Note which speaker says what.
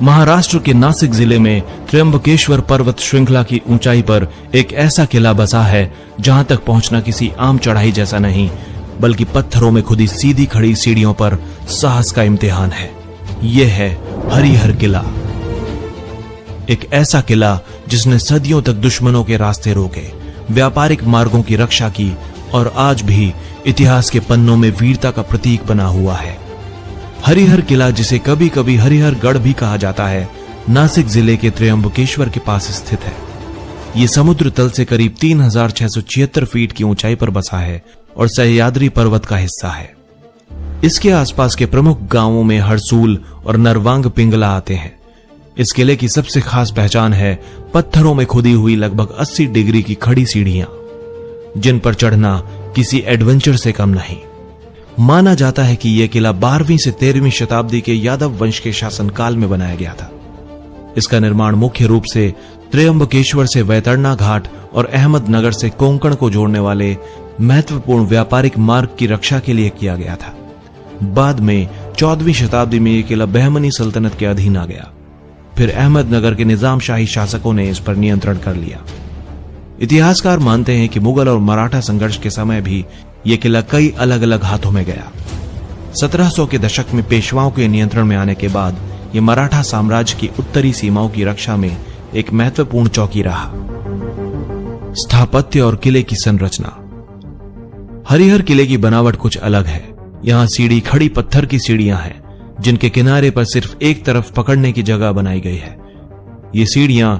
Speaker 1: महाराष्ट्र के नासिक जिले में त्र्यंबकेश्वर पर्वत श्रृंखला की ऊंचाई पर एक ऐसा किला बसा है जहां तक पहुंचना किसी आम चढ़ाई जैसा नहीं, बल्कि पत्थरों में खुदी सीधी खड़ी सीढ़ियों पर साहस का इम्तिहान है। यह है हरिहर किला, एक ऐसा किला जिसने सदियों तक दुश्मनों के रास्ते रोके, व्यापारिक मार्गों की रक्षा की और आज भी इतिहास के पन्नों में वीरता का प्रतीक बना हुआ है। हरिहर किला, जिसे कभी कभी हरिहर गढ़ भी कहा जाता है, नासिक जिले के त्र्यंबकेश्वर के पास स्थित है। ये समुद्र तल से करीब 3676 फीट की ऊंचाई पर बसा है और सह्याद्री पर्वत का हिस्सा है। इसके आसपास के प्रमुख गांवों में हरसूल और नरवांग पिंगला आते हैं। इस किले की सबसे खास पहचान है पत्थरों में खुदी हुई लगभग 80 डिग्री की खड़ी सीढ़ियां, जिन पर चढ़ना किसी एडवेंचर से कम नहीं। माना जाता है कि यह किला 12वीं से 13वीं शताब्दी के यादव वंश के शासनकाल में बनाया गया था। इसका निर्माण मुख्य रूप से त्र्यंबकेश्वर से वैतरणा घाट और अहमदनगर से कोंकण को जोड़ने वाले महत्वपूर्ण व्यापारिक मार्ग की रक्षा के लिए किया गया था। बाद में 14वीं शताब्दी में यह किला बहमनी सल्तनत के अधीन आ गया। फिर अहमदनगर के निजामशाही शासकों ने इस पर नियंत्रण कर लिया। इतिहासकार मानते हैं कि मुगल और मराठा संघर्ष के समय भी यह किला कई अलग अलग हाथों में गया। 1700 के दशक में पेशवाओं के नियंत्रण में आने के बाद यह मराठा साम्राज्य की उत्तरी सीमाओं की रक्षा में एक महत्वपूर्ण चौकी रहा। स्थापत्य और किले की संरचना। हरिहर किले की बनावट कुछ अलग है। यहां सीढ़ी खड़ी पत्थर की सीढ़ियां हैं, जिनके किनारे पर सिर्फ एक तरफ पकड़ने की जगह बनाई गई है। ये सीढ़ियां